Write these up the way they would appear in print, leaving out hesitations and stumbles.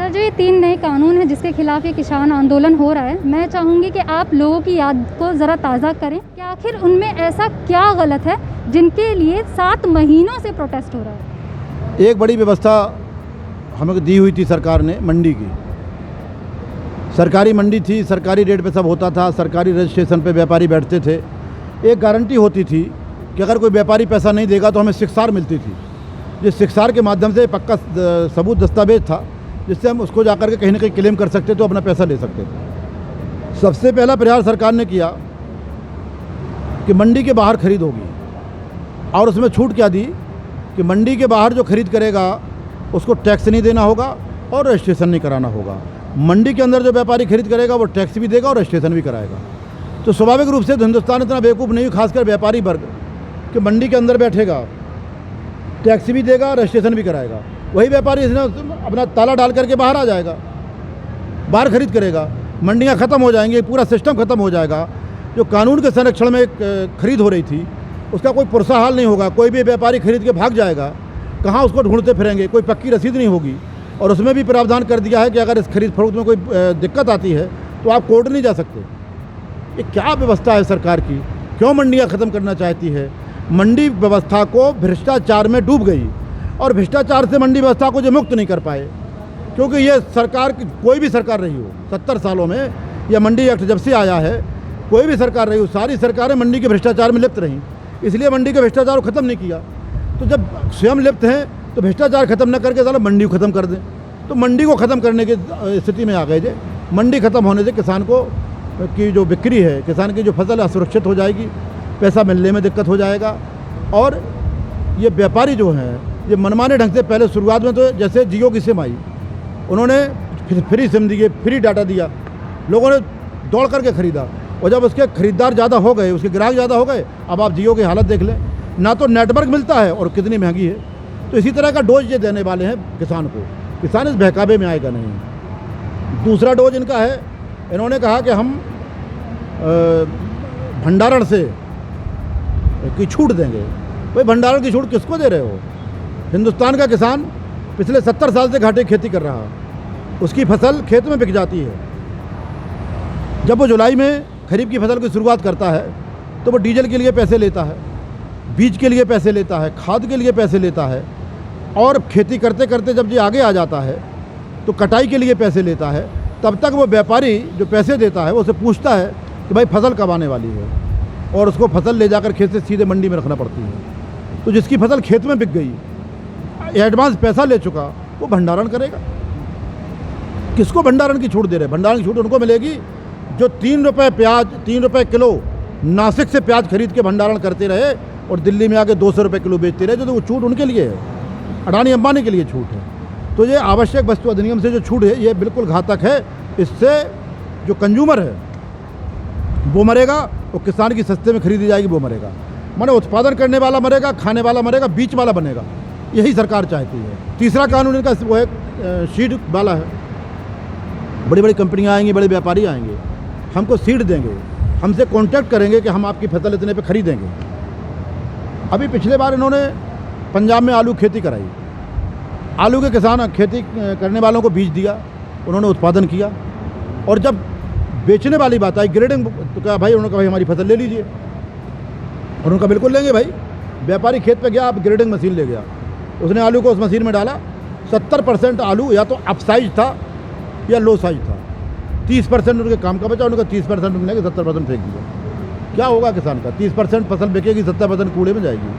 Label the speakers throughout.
Speaker 1: जो ये 3 नए कानून हैं जिसके खिलाफ ये किसान आंदोलन हो रहा है, मैं चाहूँगी कि आप लोगों की याद को ज़रा ताज़ा करें कि आखिर उनमें ऐसा क्या गलत है जिनके लिए 7 महीनों से प्रोटेस्ट हो रहा है।
Speaker 2: एक बड़ी व्यवस्था हमें दी हुई थी सरकार ने, मंडी की। सरकारी मंडी थी, सरकारी रेट पे सब होता था, सरकारी रजिस्ट्रेशन पे व्यापारी बैठते थे। एक गारंटी होती थी कि अगर कोई व्यापारी पैसा नहीं देगा तो हमें शिक्षार मिलती थी, जिस शिक्षार के माध्यम से पक्का सबूत दस्तावेज था जिससे हम उसको जाकर के कहीं ना कहीं क्लेम कर सकते थे, अपना पैसा ले सकते थे। सबसे पहला प्रयास सरकार ने किया कि मंडी के बाहर खरीद होगी, और उसमें छूट क्या दी कि मंडी के बाहर जो खरीद करेगा उसको टैक्स नहीं देना होगा और रजिस्ट्रेशन नहीं कराना होगा। मंडी के अंदर जो व्यापारी खरीद करेगा वो टैक्स भी देगा और रजिस्ट्रेशन भी कराएगा। तो स्वाभाविक रूप से हिंदुस्तान इतना बेवकूफ़ नहीं, खासकर व्यापारी वर्ग, कि मंडी के अंदर बैठेगा, टैक्स भी देगा, रजिस्ट्रेशन भी कराएगा। वही व्यापारी इसने अपना ताला डाल करके बाहर आ जाएगा, बाहर खरीद करेगा, मंडियां ख़त्म हो जाएंगी, पूरा सिस्टम ख़त्म हो जाएगा। जो कानून के संरक्षण में खरीद हो रही थी उसका कोई पुरसा हाल नहीं होगा। कोई भी व्यापारी खरीद के भाग जाएगा, कहाँ उसको ढूंढते फिरेंगे, कोई पक्की रसीद नहीं होगी। और उसमें भी प्रावधान कर दिया है कि अगर इस खरीद फरोख्त में कोई दिक्कत आती है तो आप कोर्ट नहीं जा सकते। ये क्या व्यवस्था है सरकार की? क्यों मंडियाँ ख़त्म करना चाहती है? मंडी व्यवस्था को भ्रष्टाचार में डूब गई, और भ्रष्टाचार से मंडी व्यवस्था को जो मुक्त नहीं कर पाए, क्योंकि ये सरकार, कोई भी सरकार रही हो 70 सालों में, या मंडी एक्ट जब से आया है, कोई भी सरकार रही हो, सारी सरकारें मंडी के भ्रष्टाचार में लिप्त रहीं, इसलिए मंडी के भ्रष्टाचार को ख़त्म नहीं किया। तो जब स्वयं लिप्त हैं तो भ्रष्टाचार खत्म न करके साला मंडी को ख़त्म कर दें। तो मंडी को ख़त्म करने की स्थिति में आ गए थे। मंडी ख़त्म होने से किसान को की जो बिक्री है, किसान की जो फसल असुरक्षित हो जाएगी, पैसा मिलने में दिक्कत हो जाएगा। और ये व्यापारी जो हैं ये मनमाने ढंग से, पहले शुरुआत में तो जैसे जियो की सिम आई, उन्होंने फ्री सिम दिए, फ्री डाटा दिया, लोगों ने दौड़ करके ख़रीदा, और जब उसके खरीदार ज़्यादा हो गए, उसके ग्राहक ज़्यादा हो गए, अब आप जियो की हालत देख लें, ना तो नेटवर्क मिलता है और कितनी महंगी है। तो इसी तरह का डोज ये देने वाले हैं किसान को। किसान इस बहकावे में आएगा नहीं। दूसरा डोज इनका है, इन्होंने कहा कि हम भंडारण से की छूट देंगे। भाई भंडारण की छूट किसको दे रहे हो? हिंदुस्तान का किसान पिछले 70 साल से घाटे खेती कर रहा, उसकी फसल खेत में बिक जाती है। जब वो जुलाई में खरीफ की फसल की शुरुआत करता है तो वो डीजल के लिए पैसे लेता है, बीज के लिए पैसे लेता है, खाद के लिए पैसे लेता है, और खेती करते करते जब ये आगे आ जाता है तो कटाई के लिए पैसे लेता है। तब तक वो व्यापारी जो पैसे देता है वो उसे पूछता है कि भाई फसल कब आने वाली है, और उसको फसल ले जाकर खेत से सीधे मंडी में रखना पड़ती है। तो जिसकी फसल खेत में बिक गई, एडवांस पैसा ले चुका, वो भंडारण करेगा। किसको भंडारण की छूट दे रहे? भंडारण की छूट उनको मिलेगी जो 3 रुपये प्याज, 3 रुपये किलो नासिक से प्याज खरीद के भंडारण करते रहे और दिल्ली में आके 200 रुपये किलो बेचते रहे। तो वो छूट उनके लिए है, अडानी अंबानी के लिए छूट है। तो ये आवश्यक वस्तु अधिनियम से जो छूट है ये बिल्कुल घातक है। इससे जो कंज्यूमर है वो मरेगा, और किसान की सस्ते में खरीदी जाएगी वो मरेगा। माने उत्पादन करने वाला मरेगा, खाने वाला मरेगा, बीच वाला बनेगा। यही सरकार चाहती है। तीसरा कानून इनका वो है सीड वाला है। बड़ी बड़ी कंपनियां आएंगी, बड़े व्यापारी आएंगे, हमको सीड देंगे, हमसे कॉन्टैक्ट करेंगे कि हम आपकी फसल इतने पे खरीदेंगे। अभी पिछले बार इन्होंने पंजाब में आलू खेती कराई, आलू के किसान खेती करने वालों को बीज दिया, उन्होंने उत्पादन किया, और जब बेचने वाली बात आई ग्रेडिंग, तो कहा भाई, उन्होंने कहा भाई हमारी फसल ले लीजिए, और उनका बिल्कुल लेंगे भाई। व्यापारी खेत पे गया, अब ग्रेडिंग मशीन ले गया, उसने आलू को उस मशीन में डाला, 70% आलू या तो अप साइज था या लो साइज था। 30% उनके काम का बचा, उनका 30% उन्होंने 70% फेंक दिया। क्या होगा किसान का? 30% फसल बिकेगी, 70% कूड़े में जाएगी।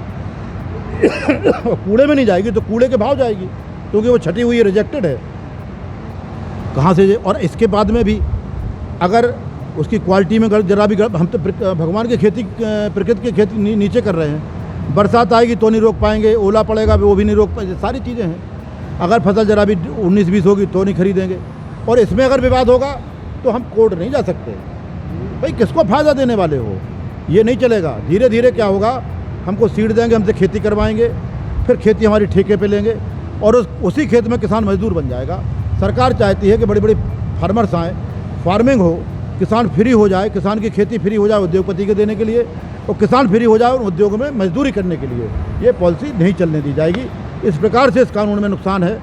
Speaker 2: कूड़े में नहीं जाएगी तो कूड़े के भाव जाएगी, क्योंकि वो छटी हुई रिजेक्टेड है। कहाँ से? और इसके बाद में भी अगर उसकी क्वालिटी में जरा भी हम तो भगवान की खेती, प्रकृति की खेती नीचे कर रहे हैं। बरसात आएगी तो नहीं रोक पाएंगे, ओला पड़ेगा वो भी नहीं रोक पाएंगे, सारी चीज़ें हैं। अगर फसल जरा भी 19-20 होगी तो नहीं खरीदेंगे, और इसमें अगर विवाद होगा तो हम कोर्ट नहीं जा सकते। भाई किसको फ़ायदा देने वाले हो? ये नहीं चलेगा। धीरे धीरे क्या होगा, हमको सीड देंगे, हमसे खेती करवाएंगे, फिर खेती हमारी ठेके पे लेंगे, और उसी खेत में किसान मजदूर बन जाएगा। सरकार चाहती है कि बड़ी बड़ी फार्मर्स आएँ, फार्मिंग हो, किसान फ्री हो जाए, किसान की खेती फ्री हो जाए उद्योगपति के देने के लिए, और किसान फ्री हो जाए उद्योग में मजदूरी करने के लिए। ये पॉलिसी नहीं चलने दी जाएगी। इस प्रकार से इस कानून में नुकसान है।